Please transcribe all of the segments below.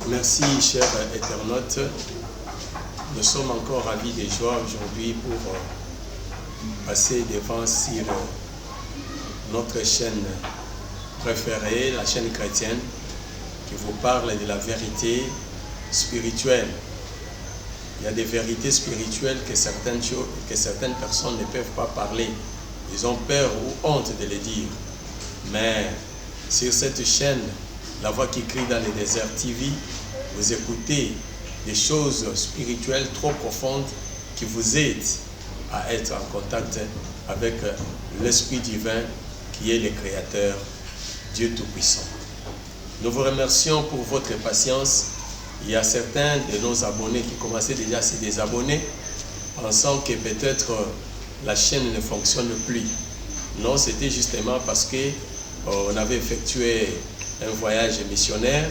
Merci, chers internautes. Nous sommes encore ravis de joie aujourd'hui pour passer devant sur notre chaîne préférée, la chaîne chrétienne, qui vous parle de la vérité spirituelle. Il y a des vérités spirituelles que certaines personnes ne peuvent pas parler. Ils ont peur ou honte de les dire. Mais sur cette chaîne, La Voix qui crie dans les déserts TV, vous écoutez des choses spirituelles trop profondes qui vous aident à être en contact avec l'Esprit divin qui est le Créateur, Dieu Tout-Puissant. Nous vous remercions pour votre patience. Il y a certains de nos abonnés qui commençaient déjà à se désabonner, pensant que peut-être la chaîne ne fonctionne plus. Non, c'était justement parce qu'on avait effectué un voyage missionnaire.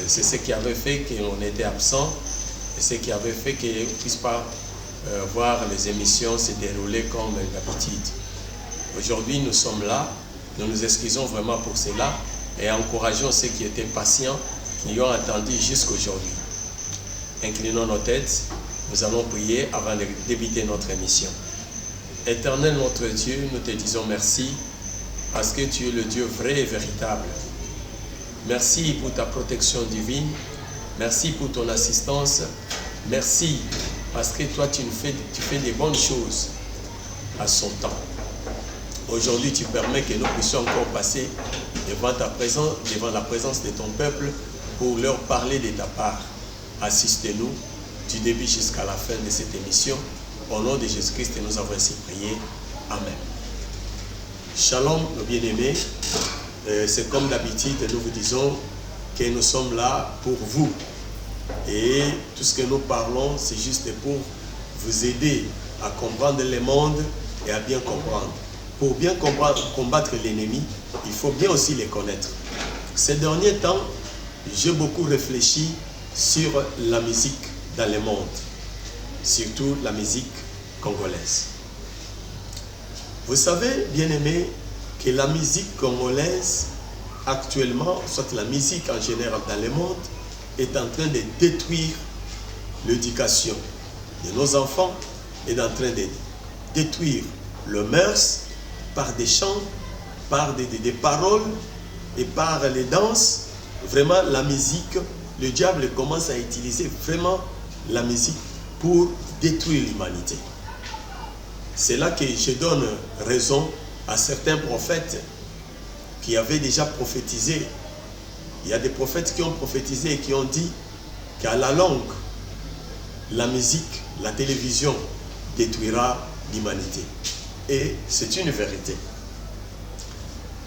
C'est ce qui avait fait qu'on était absent et ce qui avait fait qu'on ne puisse pas voir les émissions se dérouler comme d'habitude. Aujourd'hui, nous sommes là. Nous nous excusons vraiment pour cela et encourageons ceux qui étaient patients, qui ont attendu jusqu'aujourd'hui. Inclinons nos têtes, nous allons prier avant de débuter notre émission. Éternel notre Dieu, nous te disons merci parce que tu es le Dieu vrai et véritable. Merci pour ta protection divine. Merci pour ton assistance. Merci parce que toi tu fais des bonnes choses à son temps. Aujourd'hui tu permets que nous puissions encore passer devant ta présence, devant la présence de ton peuple pour leur parler de ta part. Assiste-nous du début jusqu'à la fin de cette émission. Au nom de Jésus-Christ, nous avons ainsi prié. Amen. Shalom, nos bien-aimés. C'est comme d'habitude, nous vous disons que nous sommes là pour vous. Et tout ce que nous parlons, c'est juste pour vous aider à comprendre le monde et à bien comprendre. Pour bien combattre l'ennemi, il faut bien aussi les connaître. Ces derniers temps, j'ai beaucoup réfléchi sur la musique dans le monde, surtout la musique congolaise. Vous savez, bien-aimés, que la musique congolaise, actuellement, soit la musique en général dans le monde, est en train de détruire l'éducation de nos enfants, est en train de détruire le mœurs par des chants, par des paroles et par les danses. Vraiment, la musique, le diable commence à utiliser vraiment la musique pour détruire l'humanité. C'est là que je donne raison à certains prophètes qui avaient déjà prophétisé. Il y a des prophètes qui ont prophétisé et qui ont dit qu'à la longue, la musique, la télévision détruira l'humanité. Et c'est une vérité.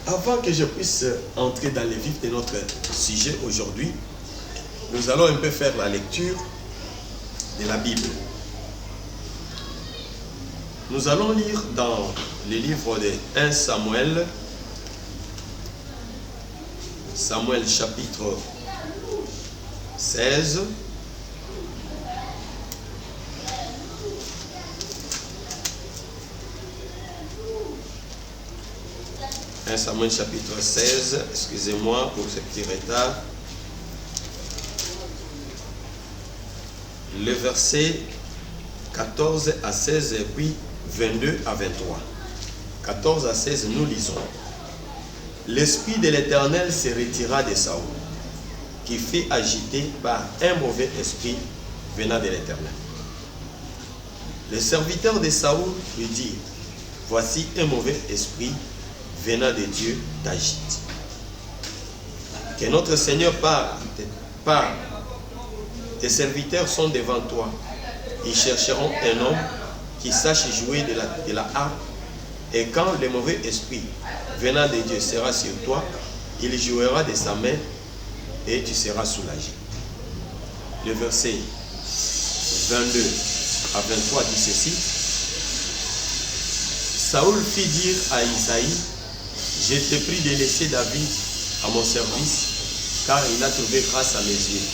Avant que je puisse entrer dans les vifs de notre sujet aujourd'hui, nous allons un peu faire la lecture de la Bible. Nous allons lire dans le livre de 1 Samuel, Samuel chapitre 16. Samuel chapitre 16, excusez-moi pour ce petit retard. Le verset 14 à 16 et puis 22 à 23. 14 à 16, nous lisons. L'esprit de l'Éternel se retira de Saül, qui fut agité par un mauvais esprit venant de l'Éternel. Les serviteurs de Saül lui dirent, voici un mauvais esprit venant de Dieu t'agite. Que notre Seigneur parle. Tes serviteurs sont devant toi. Ils chercheront un homme qui sache jouer de la harpe. Et quand le mauvais esprit venant de Dieu sera sur toi, il jouera de sa main et tu seras soulagé. Le verset 22 à 23 dit ceci. Saül fit dire à Isaïe, je te prie de laisser David à mon service, car il a trouvé grâce à mes yeux.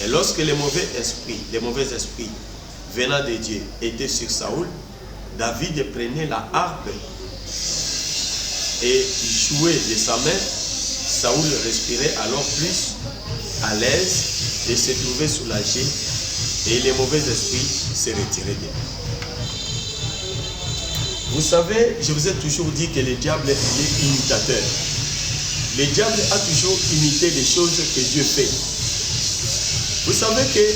Et lorsque les mauvais esprits venant de Dieu étaient sur Saül, David prenait la harpe et jouait de sa main, Saoul respirait alors plus à l'aise et se trouvait soulagé, et les mauvais esprits se retiraient de lui. Vous savez, je vous ai toujours dit que le diable est imitateur. Le diable a toujours imité les choses que Dieu fait. Vous savez que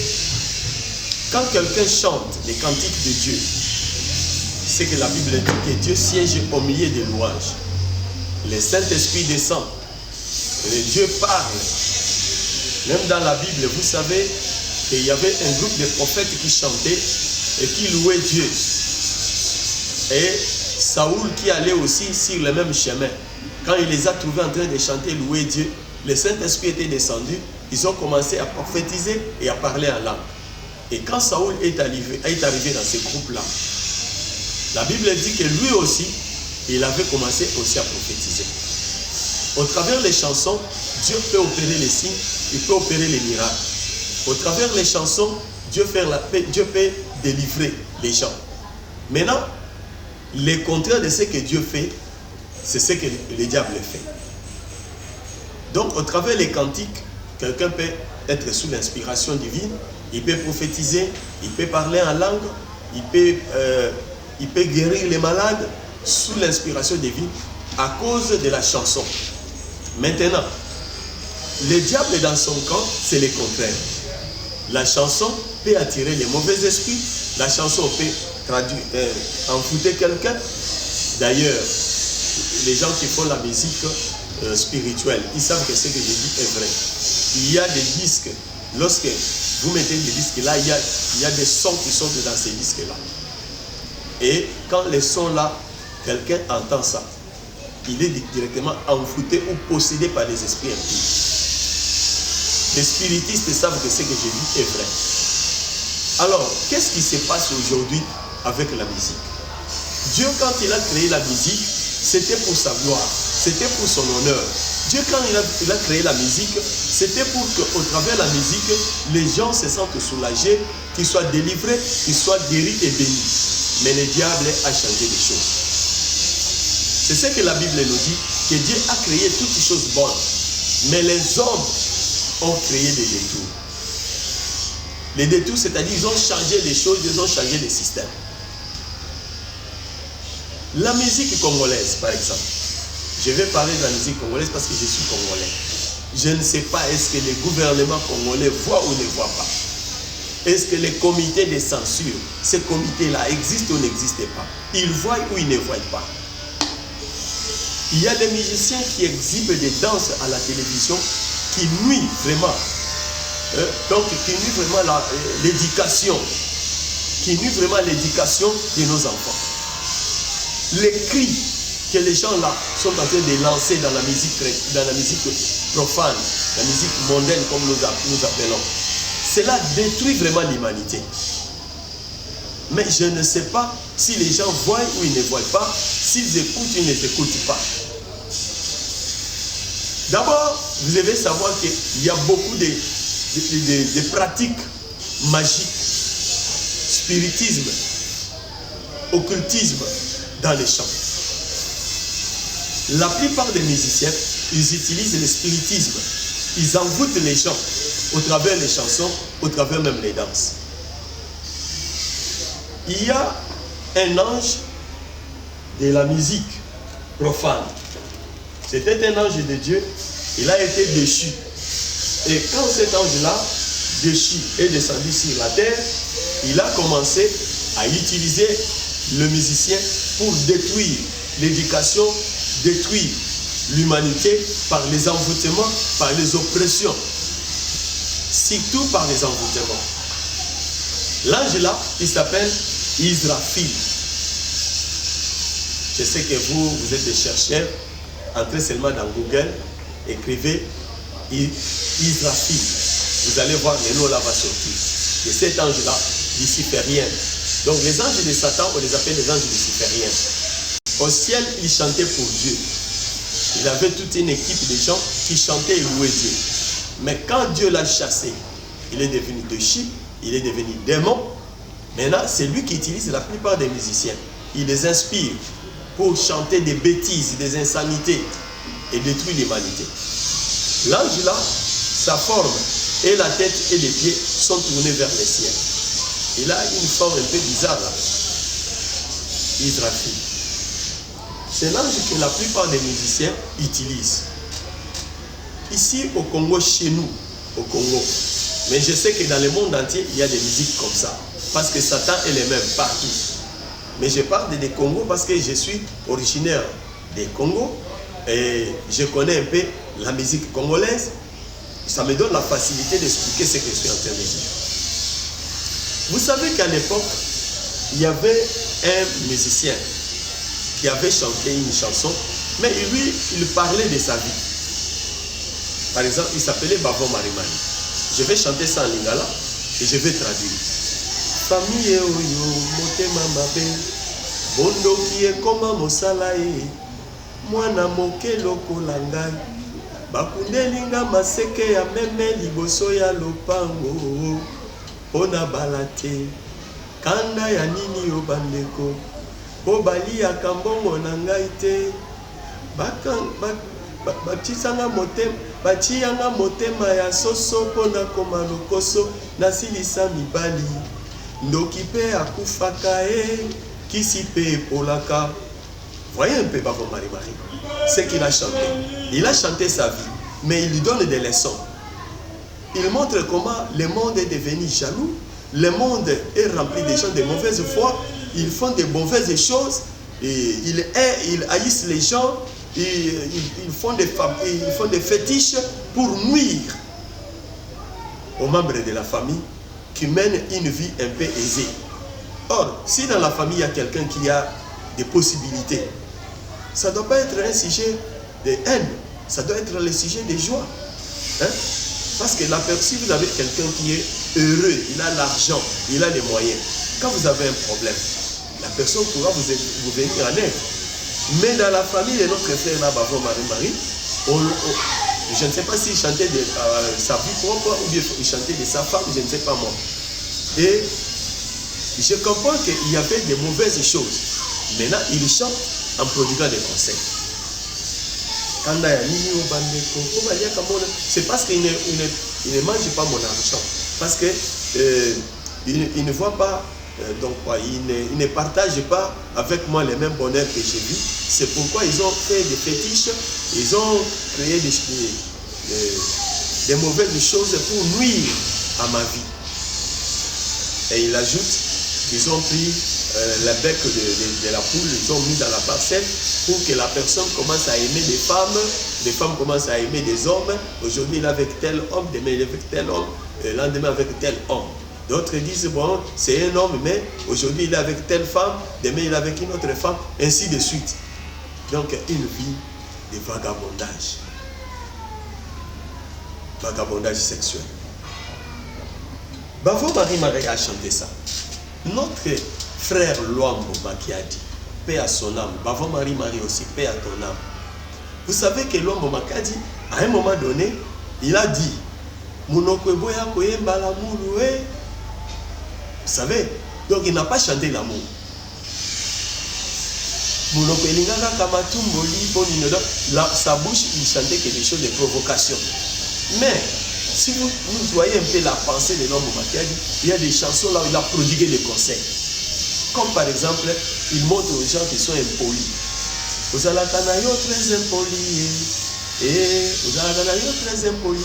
quand quelqu'un chante les cantiques de Dieu, c'est que la Bible dit que Dieu siège au milieu des louanges. Le Saint-Esprit descend. Et Dieu parle. Même dans la Bible, vous savez qu'il y avait un groupe de prophètes qui chantaient et qui louaient Dieu. Et Saoul qui allait aussi sur le même chemin, quand il les a trouvés en train de chanter, louer Dieu, le Saint-Esprit était descendu, ils ont commencé à prophétiser et à parler en langue. Et quand Saoul est arrivé dans ce groupe-là, la Bible dit que lui aussi, il avait commencé aussi à prophétiser. Au travers des chansons, Dieu peut opérer les signes, il peut opérer les miracles. Au travers des chansons, Dieu peut délivrer les gens. Maintenant, le contraire de ce que Dieu fait, c'est ce que le diable fait. Donc, au travers des cantiques, quelqu'un peut être sous l'inspiration divine, il peut prophétiser, il peut parler en langue, il peut guérir les malades sous l'inspiration divine à cause de la chanson. Maintenant, le diable dans son camp, c'est le contraire. La chanson peut attirer les mauvais esprits, la chanson peut envoûter quelqu'un. D'ailleurs, les gens qui font la musique spirituelle, ils savent que ce que je dis est vrai. Il y a des disques, lorsque vous mettez des disques là, il y a des sons qui sortent dans ces disques là. Et quand les sons là, quelqu'un entend ça, il est directement envoûté ou possédé par les esprits impies. Les spiritistes savent que ce que je dis est vrai. Alors, qu'est-ce qui se passe aujourd'hui avec la musique? Dieu, quand il a créé la musique, c'était pour sa gloire, c'était pour son honneur. Dieu, quand il a créé la musique, c'était pour qu'au travers de la musique, les gens se sentent soulagés, qu'ils soient délivrés, qu'ils soient guéris et bénis. Mais le diable a changé les choses. C'est ce que la Bible nous dit, que Dieu a créé toutes les choses bonnes. Mais les hommes ont créé des détours. Les détours, c'est-à-dire ils ont changé les choses, ils ont changé les systèmes. La musique congolaise, par exemple. Je vais parler de la musique congolaise parce que je suis congolais. Je ne sais pas, est-ce que les gouvernements congolais voient ou ne voient pas? Est-ce que les comités de censure, ces comités-là existent ou n'existent pas? Ils voient ou ils ne voient pas? Il y a des musiciens qui exhibent des danses à la télévision qui nuisent vraiment. Donc, qui nuisent vraiment l'éducation. Qui nuisent vraiment l'éducation de nos enfants. Les cris que les gens là sont en train de lancer dans la musique profane, la musique mondaine comme nous appelons, cela détruit vraiment l'humanité. Mais je ne sais pas si les gens voient ou ils ne voient pas, s'ils écoutent ou ils ne écoutent pas. D'abord, vous devez savoir qu'il y a beaucoup de pratiques magiques, spiritisme, occultisme dans les chants. La plupart des musiciens, ils utilisent le spiritisme. Ils envoûtent les gens au travers des chansons, au travers même des danses. Il y a un ange de la musique profane. C'était un ange de Dieu. Il a été déchu. Et quand cet ange-là, déchu, est descendu sur la terre, il a commencé à utiliser le musicien pour détruire l'éducation, détruire l'humanité par les envoûtements, par les oppressions. Surtout par les envoûtements. L'ange-là, il s'appelle Israfil. Je sais que vous êtes des chercheurs. Entrez seulement dans Google, écrivez Israfil. Vous allez voir, le nom là va sortir. Et cet ange-là, luciférien. Donc les anges de Satan, on les appelle les anges lucifériens. Au ciel, il chantait pour Dieu. Il avait toute une équipe de gens qui chantaient et louaient Dieu. Mais quand Dieu l'a chassé, il est devenu déchu, il est devenu démon. Maintenant, c'est lui qui utilise la plupart des musiciens. Il les inspire pour chanter des bêtises, des insanités et détruire l'humanité. L'ange là, sa forme et la tête et les pieds sont tournés vers le ciel. Il a une forme un peu bizarre là. Israfil. C'est l'ange que la plupart des musiciens utilisent. Ici au Congo, chez nous, au Congo. Mais je sais que dans le monde entier, il y a des musiques comme ça. Parce que Satan est le même partout. Mais je parle des Congo parce que je suis originaire des Congo. Et je connais un peu la musique congolaise. Ça me donne la facilité d'expliquer ce que je suis en train de dire. Vous savez qu'à l'époque, il y avait un musicien qui avait chanté une chanson, mais lui, il parlait de sa vie. Par exemple, il s'appelait Bavo Marimani. Je vais chanter ça en lingala et je vais traduire. Famille oyo motema mabe bondo ki ekoma mosala e mwana moke lokola ngai bakundelinga maseke ya meme liboso ya lopango pona balate kanda ya nini yo bandeko po baliaka mbongo na ngai te batianga motema ya soso pona koma lokoso nasilisa mibali ndoki pe akufaka e kisi pe epolaka. Voyez un peu Bavo Marimani, ce qu'il a chanté. Il a chanté sa vie, mais il lui donne des leçons. Il montre comment le monde est devenu jaloux, le monde est rempli de gens de mauvaise foi, ils font de mauvaises choses, et ils haïssent les gens, ils font des fétiches pour nuire aux membres de la famille qui mènent une vie un peu aisée. Or, si dans la famille il y a quelqu'un qui a des possibilités, ça ne doit pas être un sujet de haine, ça doit être le sujet de joie. Hein? Parce que si vous avez quelqu'un qui est heureux, il a l'argent, il a les moyens, quand vous avez un problème, la personne pourra vous venir en aide. Mais dans la famille de notre frère là, Bavo Marimani, je ne sais pas s'il chantait de sa vie propre ou bien il chantait de sa femme, je ne sais pas moi. Et je comprends qu'il y avait de mauvaises choses. Maintenant, il chante en prodiguant des conseils. C'est parce qu'il ne mange pas mon argent. Parce qu'il ne voit pas, il ne partage pas avec moi les mêmes bonheurs que j'ai vus. C'est pourquoi ils ont fait des fétiches, ils ont créé des mauvaises choses pour nuire à ma vie. Et il ajoute qu'ils ont pris la bec de la poule, ils ont mis dans la parcelle pour que la personne commence à aimer des femmes commencent à aimer des hommes. Aujourd'hui il est avec tel homme, demain il est avec tel homme, le lendemain avec tel homme. D'autres disent, bon, c'est un homme, mais aujourd'hui il est avec telle femme, demain il est avec une autre femme, ainsi de suite. Donc une vie de vagabondage. Vagabondage sexuel. Bavo Marimani a chanté ça. Notre frère Luambo Makiadi, paix à son âme. Bavo Marimani aussi, paix à ton âme. Vous savez que Luambo Makiadi, à un moment donné, il a dit, Monokweboya koyemba l'amour. Vous savez, donc il n'a pas chanté l'amour. Sa bouche, il chantait quelque chose de provocation. Mais, si vous voyez un peu la pensée de l'homme Makiadi, il y a des chansons là où il a prodigué des conseils. Comme par exemple, il montre aux gens qui sont impolis. Vous allez très impoli. Vous allez très impoli.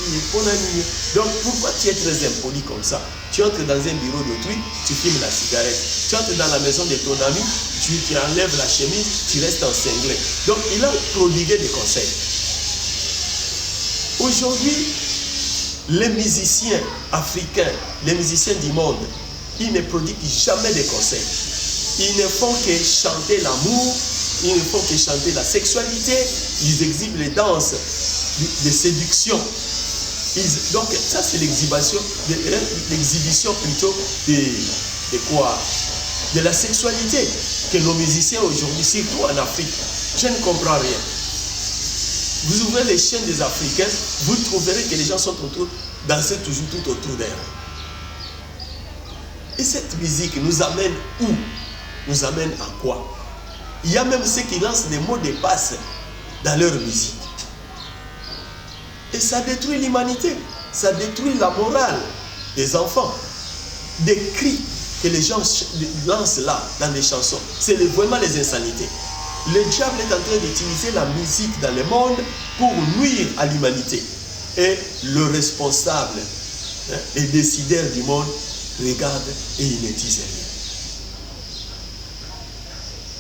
Donc pourquoi tu es très impoli comme ça? Tu entres dans un bureau d'autrui, tu fumes la cigarette. Tu entres dans la maison de ton ami, tu enlèves la chemise, tu restes en cinglet. Donc il a prodigué des conseils. Aujourd'hui, les musiciens africains, les musiciens du monde, ils ne prodiguent jamais de conseils. Ils ne font que chanter l'amour, ils ne font que chanter la sexualité, ils exhibent les danses de séduction. Donc ça c'est l'exhibition plutôt de quoi? De la sexualité que nos musiciens aujourd'hui, surtout en Afrique, je ne comprends rien. Vous ouvrez les chaînes des Africains, vous trouverez que les gens sont autour, dansent toujours tout autour d'elle. Et cette musique nous amène où? Nous amène à quoi? Il y a même ceux qui lancent des mots de passe dans leur musique. Et ça détruit l'humanité. Ça détruit la morale des enfants. Des cris que les gens lancent là, dans les chansons. C'est vraiment les insanités. Le diable est en train d'utiliser la musique dans le monde pour nuire à l'humanité. Et le responsable, les décideurs du monde, regardent et ils ne disent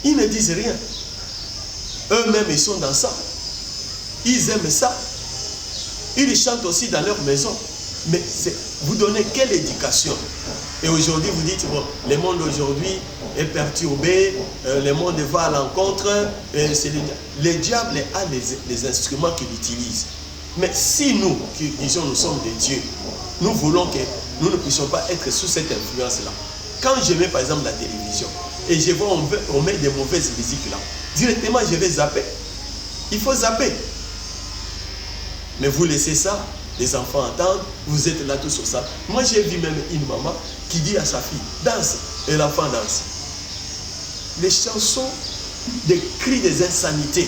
rien. Ils ne disent rien. Eux-mêmes, ils sont dans ça. Ils aiment ça. Ils chantent aussi dans leur maison. Mais vous donnez quelle éducation? Et aujourd'hui, vous dites, bon, le monde aujourd'hui est perturbé, le monde va à l'encontre. Le diable a les instruments qu'il utilise. Mais si nous, qui disons nous sommes des dieux, nous voulons que nous ne puissions pas être sous cette influence-là. Quand je mets par exemple la télévision et je vois on met des mauvaises musiques là, directement je vais zapper. Il faut zapper. Mais vous laissez ça, les enfants entendent, vous êtes là tous sur ça. Moi j'ai vu même une maman qui dit à sa fille, danse, et l'enfant danse. Les chansons, des cris des insanités.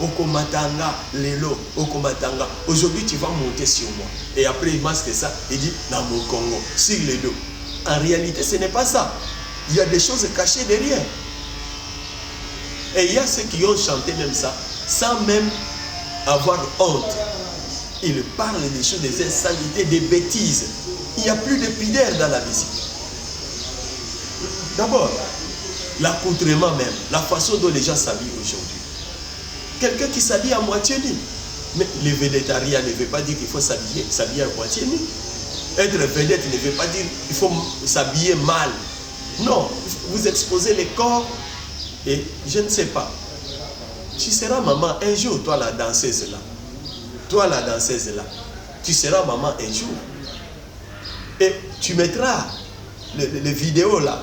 Okomatanga, Lelo, Okomatanga. Aujourd'hui, tu vas monter sur moi. Et après, il masque ça. Il dit, dans mon Congo, sur les dos. En réalité, ce n'est pas ça. Il y a des choses cachées derrière. Et il y a ceux qui ont chanté même ça, sans même avoir honte. Ils parlent des choses, des insanités, des bêtises. Il n'y a plus de pudeur dans la musique. D'abord, l'accoutrement même, la façon dont les gens s'habillent aujourd'hui. Quelqu'un qui s'habille à moitié nu. Mais le végétarien ne veut pas dire qu'il faut s'habiller à moitié nu. Être vedette ne veut pas dire qu'il faut s'habiller mal. Non, vous exposez les corps et je ne sais pas. Tu seras maman un jour, toi la danseuse là. Toi la danseuse là. Tu seras maman un jour. Et tu mettras les vidéos là.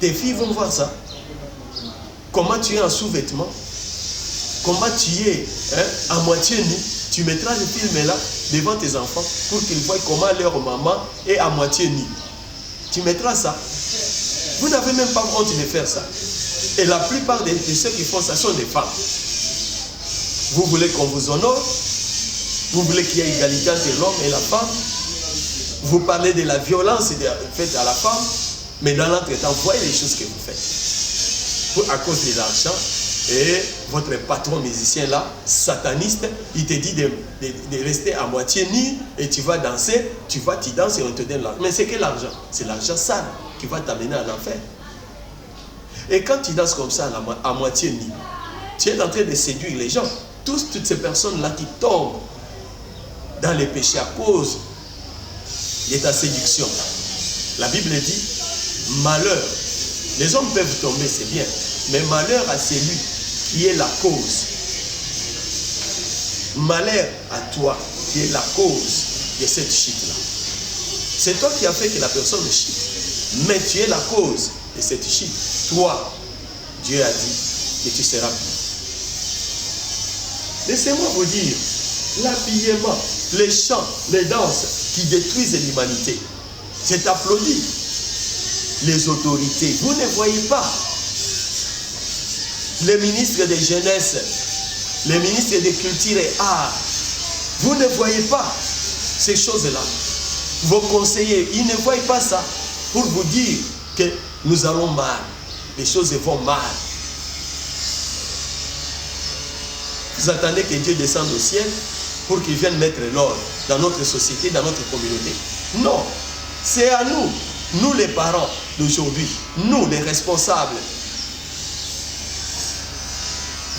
Tes filles vont voir ça. Comment tu es en sous-vêtements. Comment tu es à moitié nu, tu mettras le film là devant tes enfants pour qu'ils voient comment leur maman est à moitié nue. Tu mettras ça. Vous n'avez même pas honte de faire ça. Et la plupart de ceux qui font ça sont des femmes. Vous voulez qu'on vous honore? Vous voulez qu'il y ait égalité entre l'homme et la femme? Vous parlez de la violence faite à la femme, mais dans l'entretemps, voyez les choses que vous faites. À cause de l'argent. Et votre patron musicien là, sataniste, il te dit de rester à moitié nu et tu vas danser, tu danses et on te donne l'argent. Mais c'est quel argent? C'est l'argent sale qui va t'amener à l'enfer. Et quand tu danses comme ça à moitié nu, tu es en train de séduire les gens. Toutes ces personnes-là qui tombent dans les péchés à cause de ta séduction. La Bible dit, malheur. Les hommes peuvent tomber, c'est bien. Mais malheur à celui qui est la cause. Malheur à toi qui est la cause de cette chute-là. C'est toi qui as fait que la personne chute. Mais tu es la cause de cette chute. Toi, Dieu a dit que tu seras pur. Laissez-moi vous dire, l'habillement, les chants, les danses qui détruisent l'humanité, c'est applaudi. Les autorités, vous ne voyez pas. Les ministres de jeunesse, les ministres de culture et art, vous ne voyez pas ces choses-là. Vos conseillers, ils ne voient pas ça pour vous dire que nous allons mal, les choses vont mal. Vous attendez que Dieu descende au ciel pour qu'il vienne mettre l'ordre dans notre société, dans notre communauté. Non, c'est à nous, nous les parents d'aujourd'hui, nous les responsables.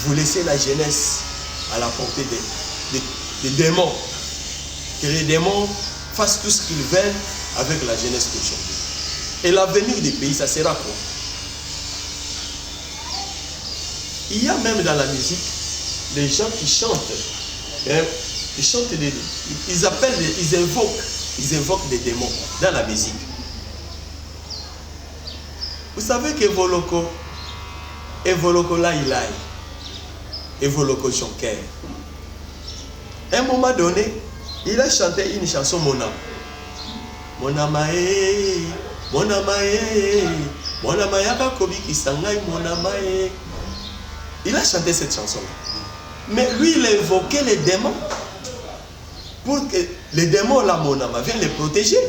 Vous laissez la jeunesse à la portée des démons. Que les démons fassent tout ce qu'ils veulent avec la jeunesse d'aujourd'hui. Et l'avenir des pays, ça sera quoi? Il y a même dans la musique des gens qui chantent. Ils chantent, ils invoquent des démons dans la musique. Vous savez que Evoloko là il aille. Evoloko Jonker. À un moment donné, il a chanté une chanson Mon âme. Mon âme mon âme mon âme yaka kobi kisangai mon âme Il a chanté cette chanson-là. Mais lui, il a invoqué les démons pour que les démons-là, mon âme, viennent les protéger.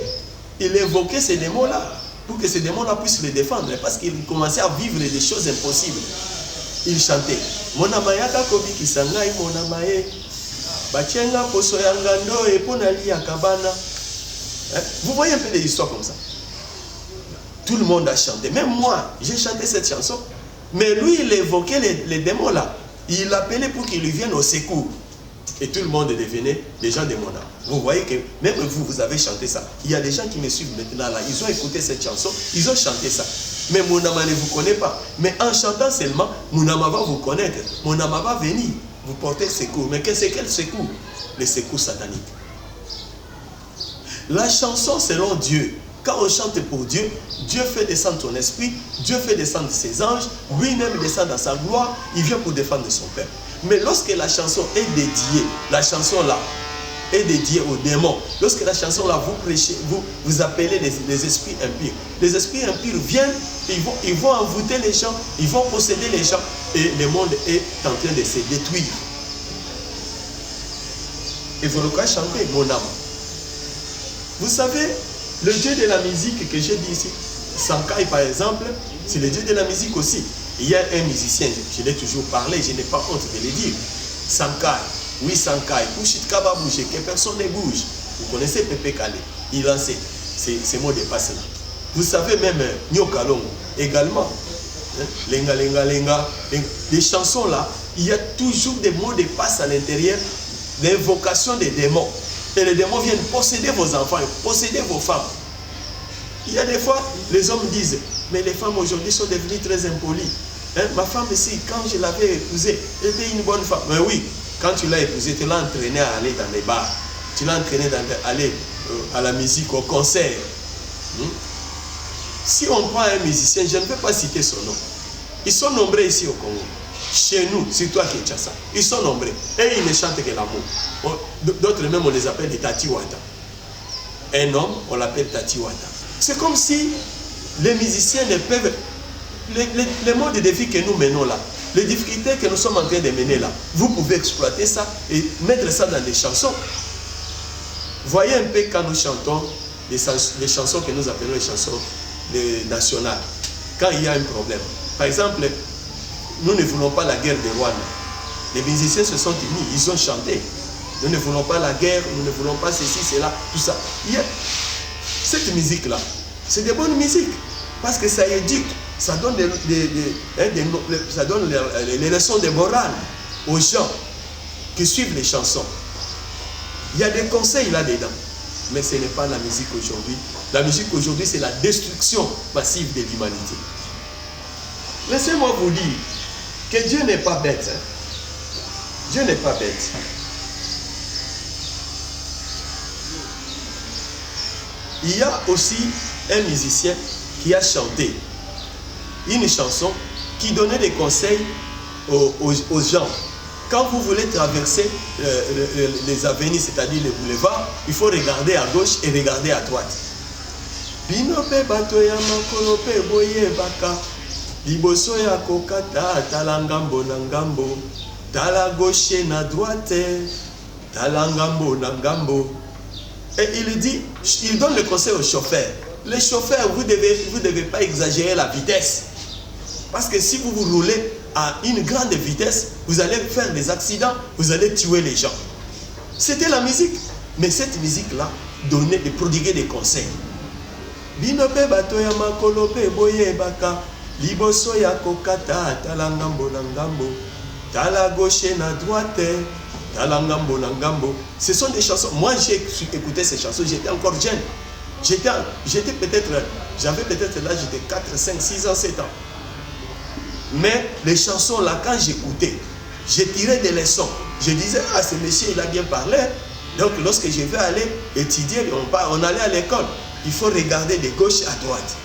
Il a invoqué ces démons-là pour que ces démons-là puissent les défendre. Parce qu'il commençait à vivre des choses impossibles. Il chantait. Mon âme, yaka kobi kisangai, mon âme, bachenga poso yangando et ponali yakabana. Vous voyez un peu des histoires comme ça. Tout le monde a chanté. Même moi, j'ai chanté cette chanson. Mais lui, il évoquait les démons là. Il appelait pour qu'ils lui viennent au secours. Et tout le monde devenait des gens de mon âme. Vous voyez que même vous, vous avez chanté ça. Il y a des gens qui me suivent maintenant là. Ils ont écouté cette chanson. Ils ont chanté ça. Mais mon âme ne vous connaît pas. Mais en chantant seulement, mon âme va vous connaître. Mon âme va venir vous porter secours. Mais qu'est-ce que quel secours? Le secours satanique. La chanson selon Dieu. Quand on chante pour Dieu, Dieu fait descendre son esprit, Dieu fait descendre ses anges, lui-même descend dans sa gloire, il vient pour défendre son peuple. Mais lorsque la chanson est dédiée, la chanson là est dédiée aux démons, lorsque la chanson là vous prêchez, vous appelez les esprits impurs. Les esprits impurs viennent, ils vont envoûter les gens, ils vont posséder les gens et le monde est en train de se détruire. Et vous le chanter, mon âme. Vous savez, le Dieu de la musique que j'ai dit ici, Sankai par exemple, c'est le Dieu de la musique aussi. Il y a un musicien, je l'ai toujours parlé, je n'ai pas honte de le dire. Sankai, oui Sankai, Pouchitka va bouger, que personne ne bouge. Vous connaissez Pepe Kale, il a ces mots de passe là. Vous savez même Nyokalongo également. Lenga, lenga, lenga. Les chansons là, il y a toujours des mots de passe à l'intérieur, l'invocation des démons. Et les démons viennent posséder vos enfants, posséder vos femmes. Il y a des fois, les hommes disent, mais les femmes aujourd'hui sont devenues très impolies. Ma femme ici, quand je l'avais épousée, elle était une bonne femme. Mais oui, quand tu l'as épousée, tu l'as entraînée à aller dans les bars. Tu l'as entraînée à aller à la musique, au concert. Si on prend un musicien, je ne peux pas citer son nom. Ils sont nombreux ici au Congo. Chez nous, surtout à Kinshasa, ils sont nombreux. Et ils ne chantent que l'amour. D'autres même, on les appelle des Tati Wata. Un homme, on l'appelle Tati Wata. C'est comme si les musiciens ne peuvent... Les modes de défi que nous menons là, les difficultés que nous sommes en train de mener là, vous pouvez exploiter ça et mettre ça dans des chansons. Voyez un peu quand nous chantons les chansons que nous appelons les chansons nationales. Quand il y a un problème. Par exemple, nous ne voulons pas la guerre de Rwanda. Les musiciens se sont unis, ils ont chanté. Nous ne voulons pas la guerre, nous ne voulons pas ceci, cela, tout ça. Cette musique-là, c'est de bonnes musiques. Parce que ça éduque, ça donne, ça donne les leçons de morale aux gens qui suivent les chansons. Il y a des conseils là-dedans. Mais ce n'est pas la musique aujourd'hui. La musique aujourd'hui, c'est la destruction massive de l'humanité. Laissez-moi vous dire que Dieu n'est pas bête. Dieu n'est pas bête. Il y a aussi un musicien qui a chanté une chanson qui donnait des conseils aux gens. Quand vous voulez traverser les avenues, c'est-à-dire les boulevards, il faut regarder à gauche et regarder à droite. Binope batoya makolope boye baka liboso ya kokata talangambo nangambo tala gauche na droite talangambo nangambo. Et il dit, il donne le conseil aux chauffeurs. Les chauffeurs, vous ne devez pas exagérer la vitesse. Parce que si vous roulez à une grande vitesse, vous allez faire des accidents, vous allez tuer les gens. C'était la musique. Mais cette musique-là donnait, prodiguait des conseils. Binope batoya makolope boye baka liboso ya kokata talangambo nangambo tala gauche na droite talangambo nangambo. Ce sont des chansons. Moi j'ai écouté ces chansons, j'étais encore jeune. J'étais peut-être, j'avais peut-être l'âge de 4, 5, 6 ans, 7 ans. Mais les chansons là, quand j'écoutais, j'ai tiré des leçons. Je disais, ah, ce monsieur il a bien parlé. Donc lorsque je vais aller étudier, on allait à l'école. Il faut regarder de gauche à droite.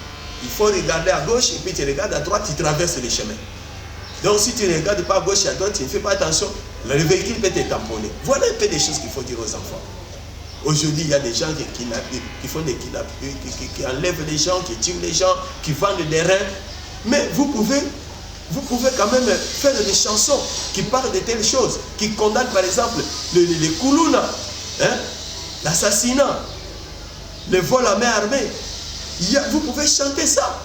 Il faut regarder à gauche et puis tu regardes à droite, tu traverses les chemins. Donc si tu ne regardes pas à gauche et à droite, tu ne fais pas attention, le véhicule peut te tamponner. Voilà un peu des choses qu'il faut dire aux enfants. Aujourd'hui, il y a des gens qui font des kidnappings, qui enlèvent les gens, qui tuent les gens, qui vendent des reins. Mais vous pouvez Vous pouvez quand même faire des chansons qui parlent de telles choses, qui condamnent par exemple les koulouna, hein, l'assassinat, le vol à main armée. Vous pouvez chanter ça.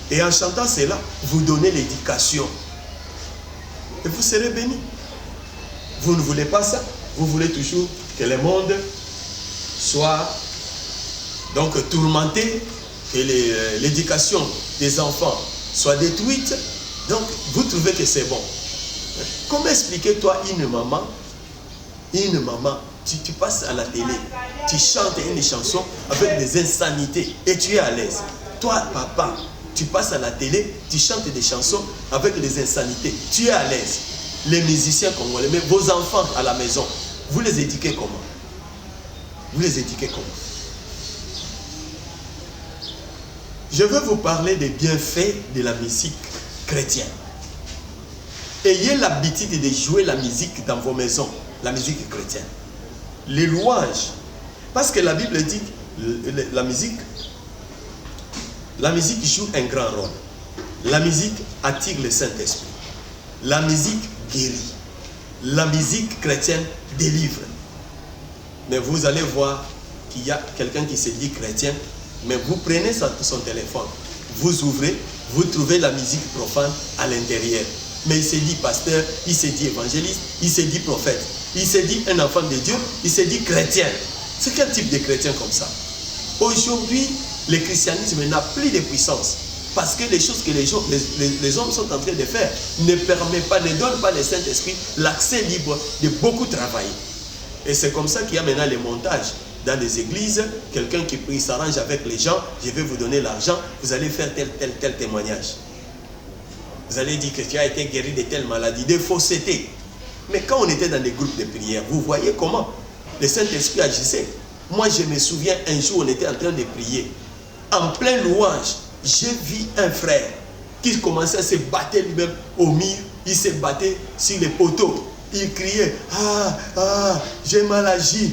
Et en chantant cela, vous donnez l'éducation. Et vous serez bénis. Vous ne voulez pas ça. Vous voulez toujours que le monde soit donc tourmenté, que l'éducation des enfants soit détruite. Donc, vous trouvez que c'est bon. Comment expliquer, toi, une maman, tu passes à la télé, tu chantes une chanson avec des insanités et tu es à l'aise. Toi, papa, tu passes à la télé, tu chantes des chansons avec des insanités, tu es à l'aise. Les musiciens congolais, mais vos enfants à la maison, vous les éduquez comment? Vous les éduquez comment? Je veux vous parler des bienfaits de la musique chrétienne. Ayez l'habitude de jouer la musique dans vos maisons, la musique chrétienne. Les louanges, parce que la Bible dit que la musique joue un grand rôle. La musique attire le Saint-Esprit. La musique guérit. La musique chrétienne délivre. Mais vous allez voir qu'il y a quelqu'un qui se dit chrétien, mais vous prenez son téléphone, vous ouvrez, vous trouvez la musique profane à l'intérieur. Mais il se dit pasteur, il se dit évangéliste, il se dit prophète, il se dit un enfant de Dieu, il se dit chrétien. C'est quel type de chrétien comme ça? Aujourd'hui, le christianisme n'a plus de puissance. Parce que les choses que les hommes sont en train de faire ne donnent pas le Saint-Esprit l'accès libre de beaucoup travailler. Et c'est comme ça qu'il y a maintenant les montages. Dans les églises, quelqu'un qui prie s'arrange avec les gens, je vais vous donner l'argent, vous allez faire tel témoignage. Vous allez dire que tu as été guéri de telle maladie, de fausseté. Mais quand on était dans des groupes de prière, vous voyez comment le Saint-Esprit agissait. Moi, je me souviens, un jour, on était en train de prier. En plein louange, j'ai vu un frère qui commençait à se battre lui-même au mur. Il se battait sur les poteaux. Il criait, j'ai mal agi,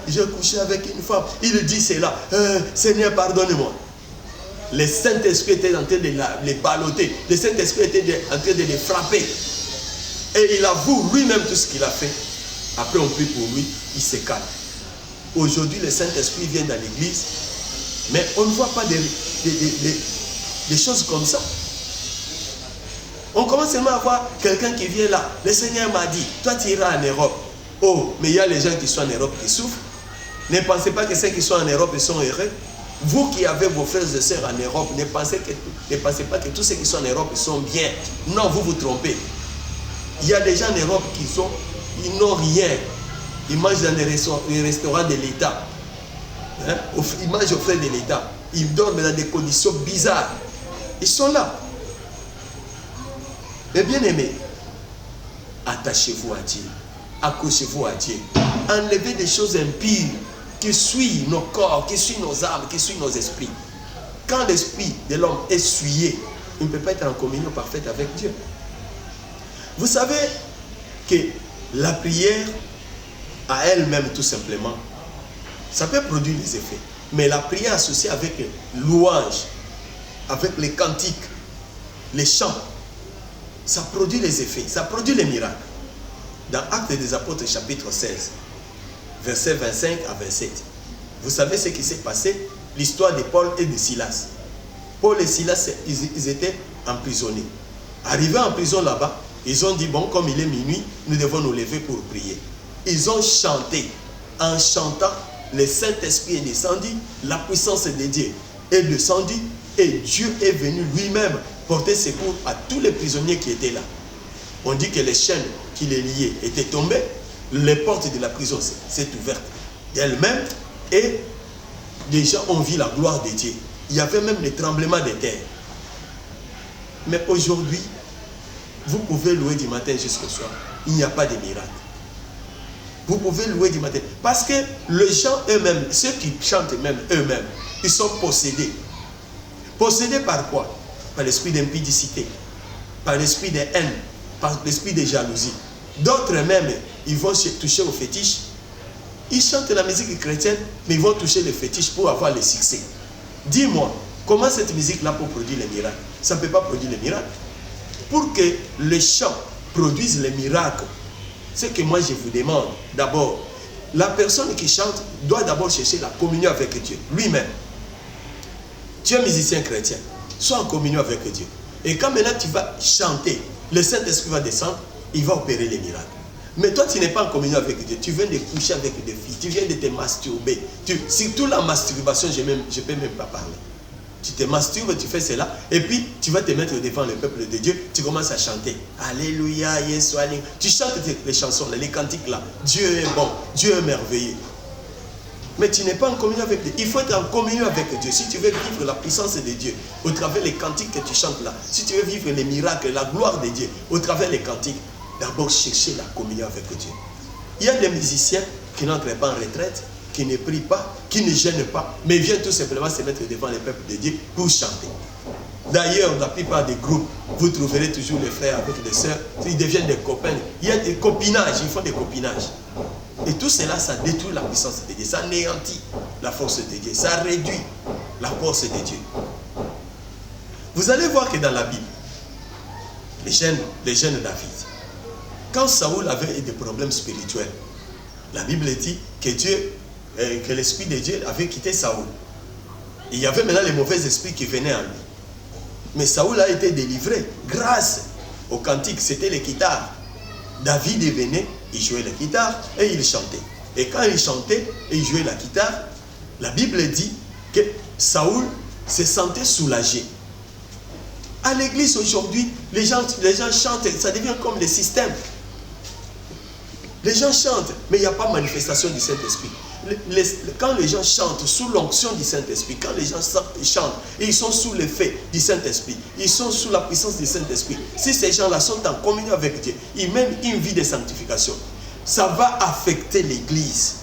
j'ai couché avec une femme. Il dit cela, Seigneur, pardonne-moi. Le Saint-Esprit était en train de les balloter. Le Saint-Esprit était en train de les frapper. Et il avoue lui-même tout ce qu'il a fait. Après, on prie pour lui, il se calme. Aujourd'hui, le Saint-Esprit vient dans l'église, mais on ne voit pas des choses comme ça. On commence seulement à voir quelqu'un qui vient là. Le Seigneur m'a dit, toi tu iras en Europe. Oh, mais il y a les gens qui sont en Europe qui souffrent. Ne pensez pas que ceux qui sont en Europe ils sont heureux. Vous qui avez vos frères et sœurs en Europe, ne pensez pas que tous ceux qui sont en Europe ils sont bien. Non, vous vous trompez. Il y a des gens en Europe ils n'ont rien. Ils mangent dans les restaurants de l'État. Hein? Ils mangent aux frais de l'État. Ils dorment dans des conditions bizarres. Ils sont là. Mais bien aimés, attachez-vous à Dieu, accrochez-vous à Dieu, enlevez des choses impures qui suivent nos corps, qui suivent nos âmes, qui suivent nos esprits. Quand l'esprit de l'homme est souillé, il ne peut pas être en communion parfaite avec Dieu. Vous savez que la prière à elle-même tout simplement, ça peut produire des effets. Mais la prière associée avec louange, avec les cantiques, les chants, ça produit les effets, ça produit les miracles. Dans Actes des Apôtres chapitre 16, versets 25 à 27, vous savez ce qui s'est passé? L'histoire de Paul et de Silas. Paul et Silas, ils étaient emprisonnés. Arrivés en prison là-bas, ils ont dit, bon, comme il est minuit, nous devons nous lever pour prier. Ils ont chanté. En chantant, le Saint-Esprit est descendu, la puissance de Dieu est descendue, et Dieu est venu lui-même porter secours à tous les prisonniers qui étaient là. On dit que les chaînes qui les liaient étaient tombées, les portes de la prison s'est ouverte d'elles-mêmes, et les gens ont vu la gloire de Dieu. Il y avait même les tremblements de terre. Mais aujourd'hui, vous pouvez louer du matin jusqu'au soir. Il n'y a pas de miracle. Vous pouvez louer du matin. Parce que les gens eux-mêmes, ceux qui chantent même eux-mêmes, ils sont possédés. Possédés par quoi? Par l'esprit d'impudicité, par l'esprit de haine, par l'esprit de jalousie. D'autres même, ils vont toucher au fétiche. Ils chantent la musique chrétienne, mais ils vont toucher le fétiche pour avoir le succès. Dis-moi, comment cette musique-là peut produire les miracles? Ça ne peut pas produire les miracles. Pour que le chant produise les miracles, ce que moi je vous demande, d'abord, la personne qui chante doit d'abord chercher la communion avec Dieu, lui-même. Tu es musicien chrétien, sois en communion avec Dieu. Et quand maintenant tu vas chanter, le Saint-Esprit va descendre, il va opérer les miracles. Mais toi, tu n'es pas en communion avec Dieu. Tu viens de coucher avec des filles. Tu viens de te masturber. Surtout la masturbation, je ne peux même pas parler. Tu te masturbes, tu fais cela. Et puis, tu vas te mettre devant le peuple de Dieu. Tu commences à chanter. Alléluia, Yesu, Alléluia. Tu chantes les chansons, les cantiques là. Dieu est bon. Dieu est merveilleux. Mais tu n'es pas en communion avec Dieu. Il faut être en communion avec Dieu. Si tu veux vivre la puissance de Dieu, au travers des cantiques que tu chantes là. Si tu veux vivre les miracles, la gloire de Dieu, au travers des cantiques, d'abord chercher la communion avec Dieu. Il y a des musiciens qui n'entrent pas en retraite, qui ne prient pas, qui ne gênent pas, mais viennent tout simplement se mettre devant le peuple de Dieu pour chanter. D'ailleurs, la plupart des groupes, vous trouverez toujours les frères avec des sœurs, ils deviennent des copains. Il y a des copinages, ils font des copinages. Et tout cela, ça détruit la puissance de Dieu, ça anéantit la force de Dieu, ça réduit la force de Dieu. Vous allez voir que dans la Bible, les jeunes David, quand Saoul avait des problèmes spirituels, la Bible dit que l'esprit de Dieu avait quitté Saoul. Il y avait maintenant les mauvais esprits qui venaient en lui. Mais Saoul a été délivré grâce au cantique, c'était les guitares. David venait, il jouait la guitare et il chantait. Et quand il chantait et il jouait la guitare, la Bible dit que Saoul se sentait soulagé. À l'église aujourd'hui, les gens chantent, ça devient comme le système. Les gens chantent, mais il n'y a pas de manifestation du Saint-Esprit. Quand les gens chantent sous l'onction du Saint-Esprit, quand les gens chantent, ils sont sous l'effet du Saint-Esprit, ils sont sous la puissance du Saint-Esprit. Si ces gens-là sont en communion avec Dieu, ils mènent une vie de sanctification, ça va affecter l'église.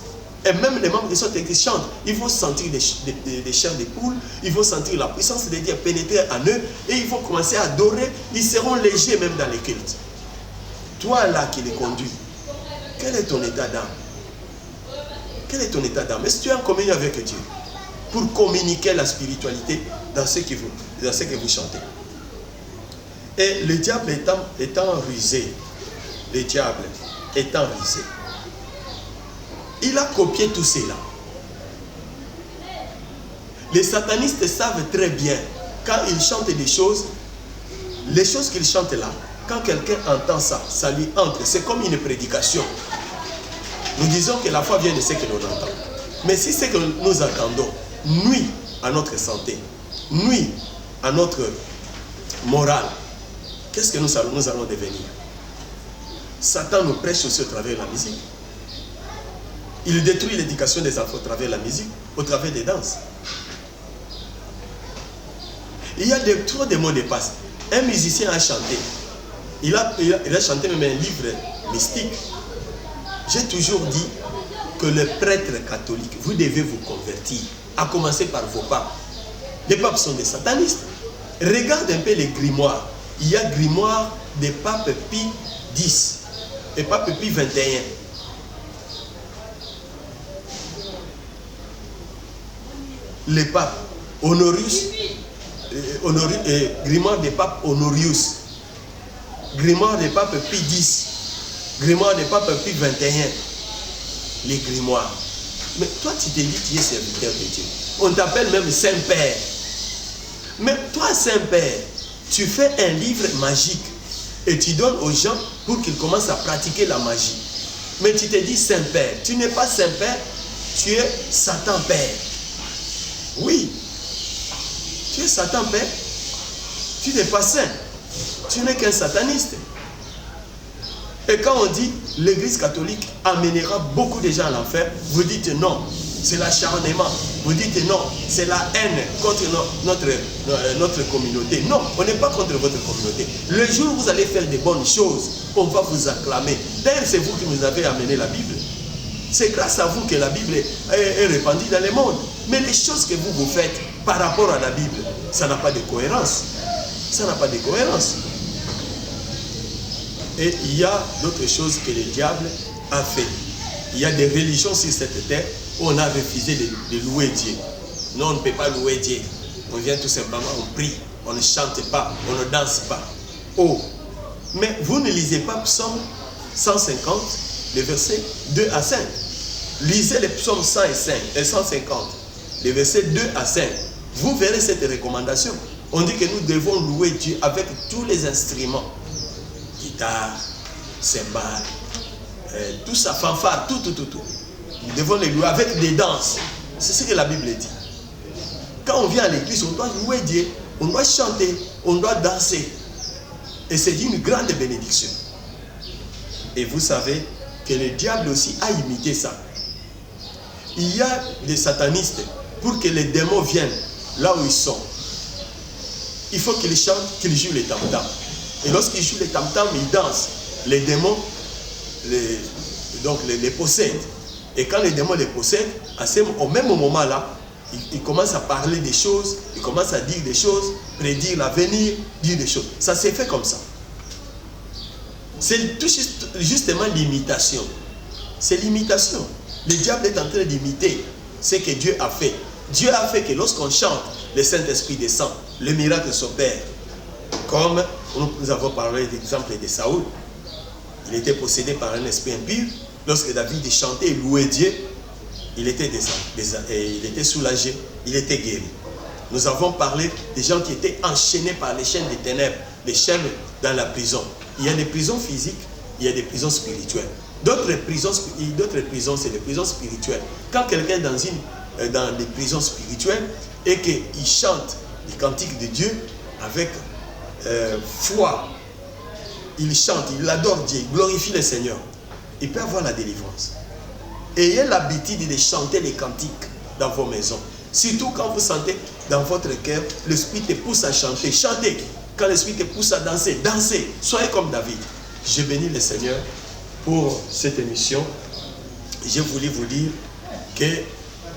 Et même les membres de cette église chantent, ils vont sentir des chairs de poule, ils vont sentir la puissance de Dieu pénétrer en eux, et ils vont commencer à adorer, ils seront légers même dans les cultes. Toi là qui les conduis, quel est ton état d'âme? Quel est ton état d'âme? Est-ce que tu es en communion avec Dieu pour communiquer la spiritualité dans ce que vous chantez? Et le diable étant rusé, il a copié tout cela. Les satanistes savent très bien, quand ils chantent des choses, les choses qu'ils chantent là, quand quelqu'un entend ça, ça lui entre. C'est comme une prédication. Nous disons que la foi vient de ce que l'on entend. Mais si ce que nous entendons nuit à notre santé, nuit à notre morale, qu'est-ce que nous allons devenir? Satan nous prêche aussi au travers de la musique. Il détruit l'éducation des enfants au travers de la musique, au travers des danses. Il y a trop de mots de passe. Un musicien a chanté. Il a chanté même un livre mystique. J'ai toujours dit que les prêtres catholiques, vous devez vous convertir, à commencer par vos papes. Les papes sont des satanistes. Regarde un peu les grimoires. Il y a grimoire des papes Pie X et pape Pie XXI. Les papes Honorius, grimoire des papes Honorius, grimoire des papes Pie X, grimoire des papes Pie XXI, les grimoires. Mais toi, tu te dis tu es serviteur de Dieu. On t'appelle même Saint-Père. Mais toi, Saint-Père, tu fais un livre magique et tu donnes aux gens pour qu'ils commencent à pratiquer la magie. Mais tu te dis Saint-Père. Tu n'es pas Saint-Père, tu es Satan-Père. Oui, tu es Satan-Père. Tu n'es pas saint. Tu n'es qu'un sataniste. Et quand on dit l'église catholique amènera beaucoup de gens à l'enfer, vous dites non, c'est l'acharnement. Vous dites non, c'est la haine contre notre communauté. Non, on n'est pas contre votre communauté. Le jour où vous allez faire des bonnes choses, on va vous acclamer. D'ailleurs, c'est vous qui nous avez amené la Bible. C'est grâce à vous que la Bible est répandue dans le monde. Mais les choses que vous faites par rapport à la Bible, ça n'a pas de cohérence. Ça n'a pas de cohérence. Et il y a d'autres choses que le diable a fait. Il y a des religions sur cette terre où on a refusé de louer Dieu. Non, on ne peut pas louer Dieu. On vient tout simplement, on prie, on ne chante pas, on ne danse pas. haut. Mais vous ne lisez pas Psaume 150, les versets 2 à 5. Lisez les psaumes 100 et 150, les versets 2 à 5. Vous verrez cette recommandation. On dit que nous devons louer Dieu avec tous les instruments. Guitare, cymbale, tout ça, fanfare, tout. Nous devons les louer avec des danses. C'est ce que la Bible dit. Quand on vient à l'église, on doit louer Dieu, on doit chanter, on doit danser. Et c'est une grande bénédiction. Et vous savez que le diable aussi a imité ça. Il y a des satanistes, pour que les démons viennent là où ils sont, il faut qu'ils chantent, qu'ils jouent les tam-tams. Et lorsqu'ils jouent les tam-tams, ils dansent. Les démons les possèdent. Et quand les démons les possèdent, au même moment là, ils commencent à parler des choses, ils commencent à dire des choses, prédire l'avenir, dire des choses. Ça s'est fait comme ça. C'est tout justement l'imitation. C'est l'imitation. Le diable est en train d'imiter ce que Dieu a fait. Dieu a fait que lorsqu'on chante, le Saint-Esprit descend, le miracle s'opère. Comme nous avons parlé d'exemple de Saoul. Il était possédé par un esprit impur. Lorsque David chantait et louait Dieu, il était soulagé, il était guéri. Nous avons parlé des gens qui étaient enchaînés par les chaînes des ténèbres, les chaînes dans la prison. Il y a des prisons physiques, il y a des prisons spirituelles. D'autres prisons, c'est des prisons spirituelles. Quand quelqu'un est dans des prisons spirituelles et qu'il chante les cantiques de Dieu avec foi, il chante, il adore Dieu, il glorifie le Seigneur, il peut avoir la délivrance. Ayez l'habitude de chanter les cantiques dans vos maisons. Surtout quand vous sentez dans votre cœur, l'Esprit te pousse à chanter. Chantez. Quand l'Esprit te pousse à danser, dansez. Soyez comme David. Je bénis le Seigneur pour cette émission. Je voulais vous dire que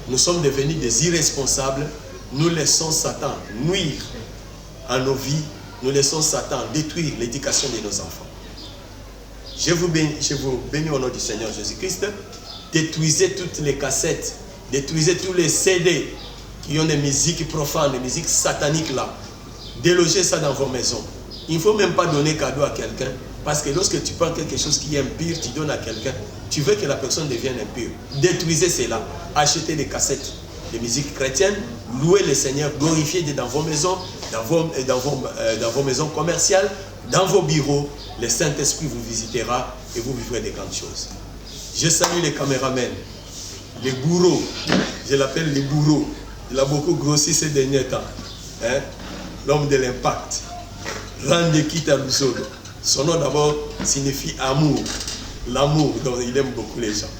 nous sommes devenus des irresponsables. Nous laissons Satan nuire à nos vies. Nous laissons Satan détruire l'éducation de nos enfants. Je vous bénis au nom du Seigneur Jésus-Christ. Détruisez toutes les cassettes, détruisez tous les CD qui ont des musiques profanes, des musiques sataniques là. Délogez ça dans vos maisons. Il ne faut même pas donner cadeau à quelqu'un, parce que lorsque tu prends quelque chose qui est impur, tu donnes à quelqu'un, tu veux que la personne devienne impure. Détruisez cela. Achetez des cassettes de musique chrétienne, louez le Seigneur, glorifiez dans vos maisons, dans vos maisons commerciales, dans vos bureaux. Le Saint-Esprit vous visitera et vous vivrez des grandes choses. Je salue les caméramens, les bourreaux, je l'appelle les bourreaux. Il a beaucoup grossi ces derniers temps. Hein? L'homme de l'impact. Rande Kita Luzolo. Son nom d'abord signifie amour. L'amour, donc il aime beaucoup les gens.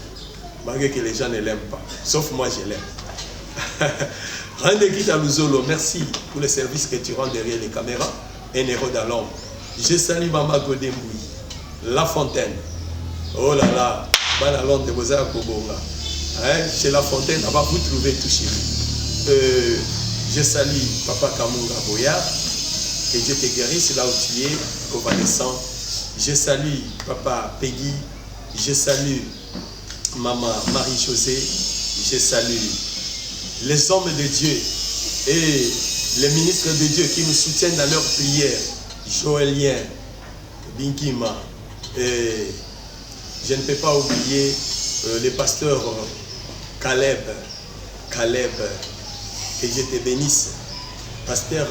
Malgré que les gens ne l'aiment pas. Sauf moi, je l'aime. Rande Kita Luzolo, merci pour le service que tu rends derrière les caméras. Un héros dans l'ombre. Je salue Maman Godemboui, La Fontaine. Oh là là. Chez La Fontaine, là-bas, vous trouvez tout chez vous. Je salue Papa Kamunga Boyard, que Dieu te guérisse là où tu es, convalescent. Je salue Papa Peggy, je salue Maman Marie-Josée, je salue les hommes de Dieu et les ministres de Dieu qui nous soutiennent dans leurs prières. Joëlien, Binkima, et je ne peux pas oublier le pasteur Caleb, que Dieu te bénisse. Pasteur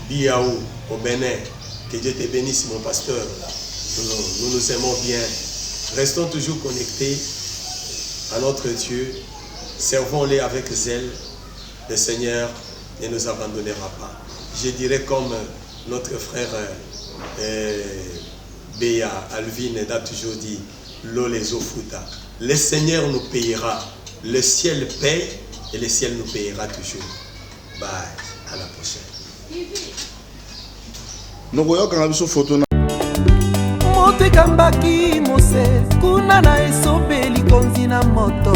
Biaou au Bénin, que Dieu te bénisse mon pasteur. Nous nous aimons bien. Restons toujours connectés à notre Dieu. Servons-les avec zèle. Le Seigneur ne nous abandonnera pas. Je dirais comme notre frère Béa Alvin a toujours dit, l'eau les eaux futa. Le Seigneur nous payera. Le ciel paye et le ciel nous payera toujours. Bye. À la prochaine. Motekambaki mose kuna na esobeli konzi na moto